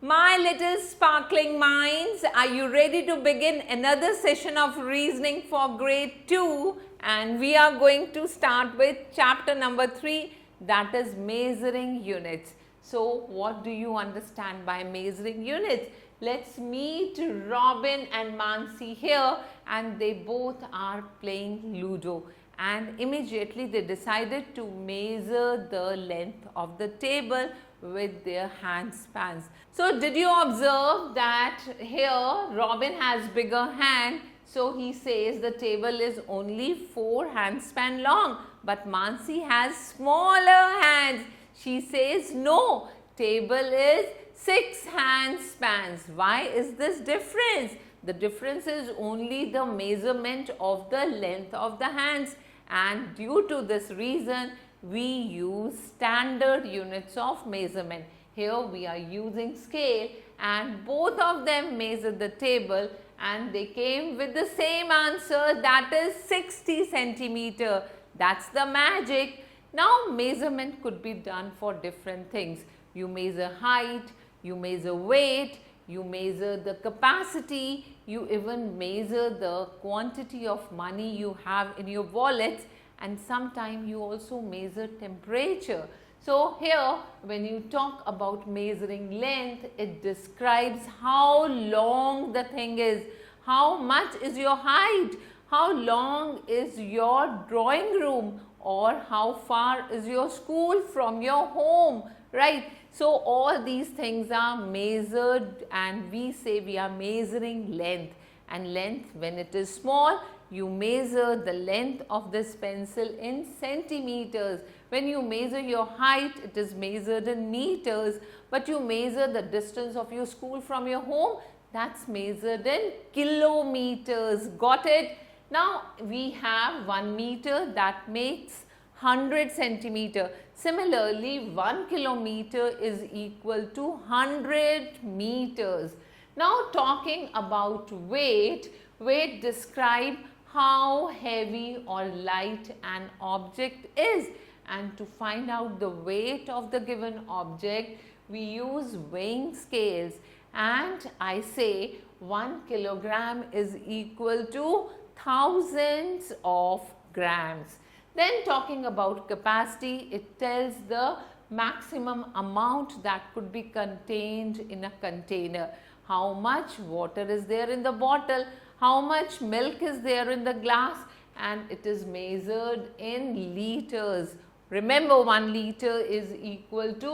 My little sparkling minds, are you ready to begin another session of reasoning for grade 2? And we are going to start with chapter number 3, that is measuring units. So, what do you understand by measuring units? Let's meet Robin and Mansi here, and they both are playing Ludo. And immediately they decided to measure the length of the table with their handspans. So, did you observe that here Robin has bigger hand, so he says the table is only 4 handspan long, but Mansi has smaller hands. She says no, table is 6 handspans. Why is this difference? The difference is only the measurement of the length of the hands, and due to this reason we use standard units of measurement. Here we are using scale, and both of them measured the table and they came with the same answer, that is 60 centimeter. That's the magic. Now measurement could be done for different things. You measure height, you measure weight, you measure the capacity, you even measure the quantity of money you have in your wallets, and sometimes you also measure temperature. So, here when you talk about measuring length, it describes how long the thing is, how much is your height, how long is your drawing room, or how far is your school from your home, right? So, all these things are measured, and we say we are measuring length, and length when it is small, you measure the length of this pencil in centimeters. When you measure your height, it is measured in meters, but you measure the distance of your school from your home, that's measured in kilometers. Got it? Now, we have 1 meter, that makes 100 centimeter. Similarly, 1 kilometer is equal to 100 meters. Now, talking about weight, weight describe how heavy or light an object is, and to find out the weight of the given object, we use weighing scales, and I say 1 kilogram is equal to thousands of grams. Then talking about capacity, it tells the maximum amount that could be contained in a container. How much water is there in the bottle, how much milk is there in the glass, and it is measured in liters. Remember, 1 liter is equal to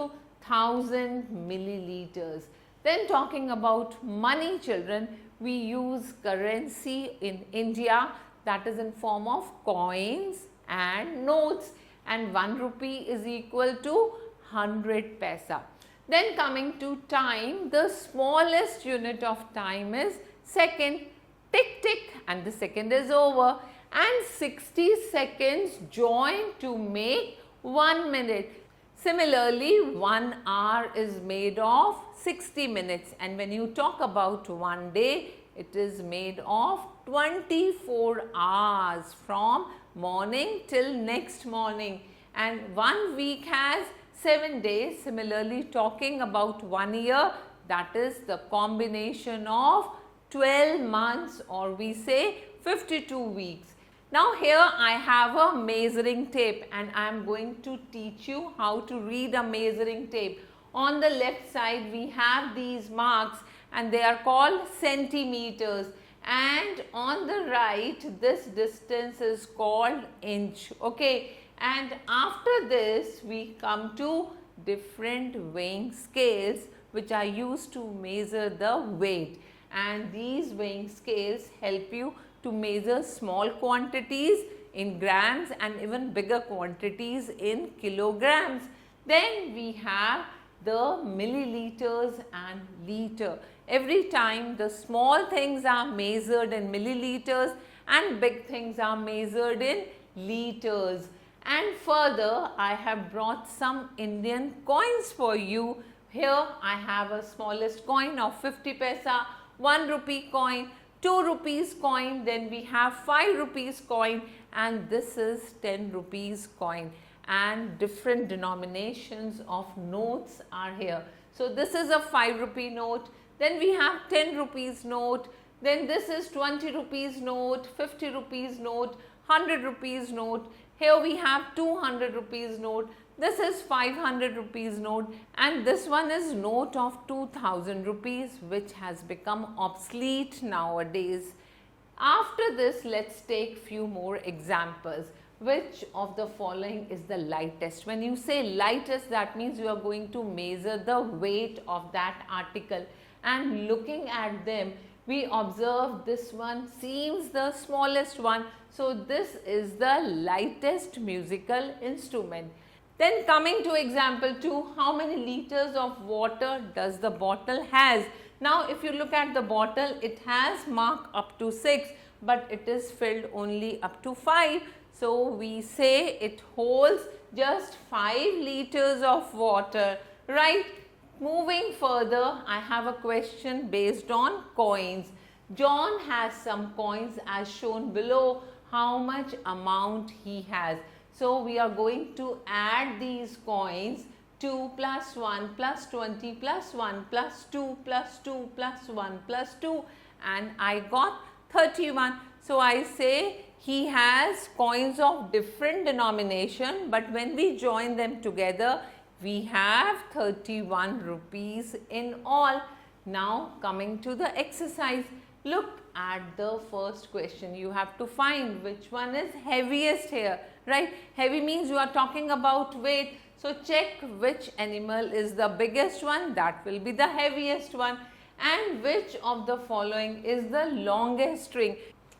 1000 milliliters. Then talking about money, children, we use currency in India, that is in form of coins and notes, and 1 rupee is equal to 100 paisa. Then coming to time, the smallest unit of time is second. Tick tick, and the second is over, and 60 seconds join to make 1 minute. Similarly, 1 hour is made of 60 minutes, and when you talk about 1 day, it is made of 24 hours from morning till next morning, and 1 week has 7 days. Similarly, talking about 1 year, that is the combination of 12 months, or we say 52 weeks. Now, here I have a measuring tape, and I am going to teach you how to read a measuring tape. On the left side, we have these marks, and they are called centimeters, and on the right, this distance is called inch, okay. And after this, we come to different weighing scales which are used to measure the weight, and these weighing scales help you to measure small quantities in grams and even bigger quantities in kilograms. Then we have the milliliters and liter. Every time the small things are measured in milliliters and big things are measured in liters. And further, I have brought some Indian coins for you. Here I have a smallest coin of 50 paisa, 1 rupee coin, 2 rupees coin, then we have 5 rupees coin, and this is 10 rupees coin, and different denominations of notes are here. So this is a 5 rupee note. Then we have 10 rupees note. Then this is 20 rupees note, 50 rupees note, 100 rupees note. Here we have 200 rupees note. This is 500 rupees note, and this one is note of 2000 rupees, which has become obsolete nowadays. After this, let's take few more examples. Which of the following is the lightest? When you say lightest, that means you are going to measure the weight of that article, and looking at them, we observe this one seems the smallest one. So this is the lightest musical instrument. Then coming to example 2, how many liters of water does the bottle has? Now if you look at the bottle, it has mark up to 6, but it is filled only up to 5. So we say it holds just 5 liters of water, right? Moving further, I have a question based on coins. John has some coins as shown below. How much amount he has? So we are going to add these coins. 2 plus 1 plus 20 plus 1 plus 2 plus 2 plus 1 plus 2, and I got 31. So I say he has coins of different denomination, but when we join them together, we have 31 rupees in all. Now coming to the exercise, look at the first question. You have to find which one is heaviest here, right? Heavy means you are talking about weight. So check which animal is the biggest one, that will be the heaviest one. And which of the following is the longest string?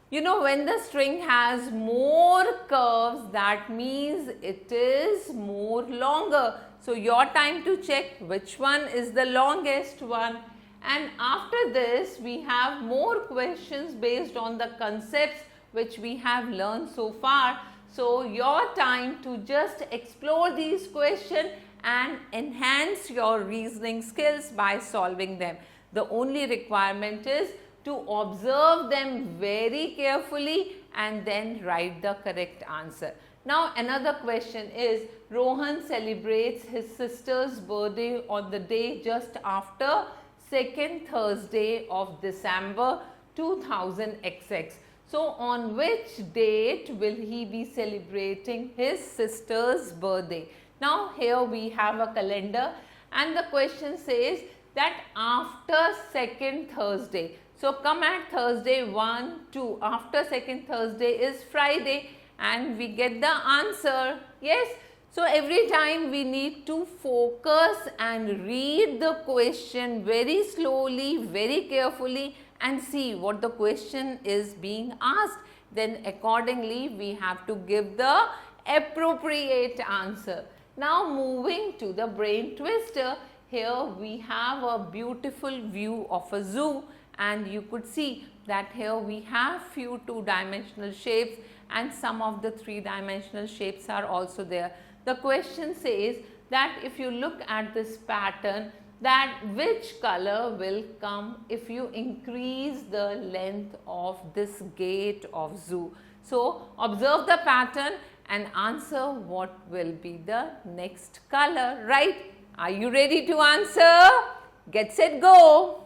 You know, when the string has more curves, that means it is more longer. So your time to check which one is the longest one. And after this, we have more questions based on the concepts which we have learned so far. So your time to just explore these questions and enhance your reasoning skills by solving them. The only requirement is to observe them very carefully and then write the correct answer. Now another question is, Rohan celebrates his sister's birthday on the day just after second Thursday of December 2000XX. So on which date will he be celebrating his sister's birthday? Now here we have a calendar, and the question says that after second Thursday. So come at Thursday 1, 2, after second Thursday is Friday, and we get the answer. Yes. So every time we need to focus and read the question very slowly, very carefully, and see what the question is being asked. Then accordingly we have to give the appropriate answer. Now moving to the brain twister. Here we have a beautiful view of a zoo, and you could see that here we have few two-dimensional shapes and some of the three-dimensional shapes are also there. The question says that if you look at this pattern, that which color will come if you increase the length of this gate of zoo. So observe the pattern and answer what will be the next color, right? Are you ready to answer? Get set, go!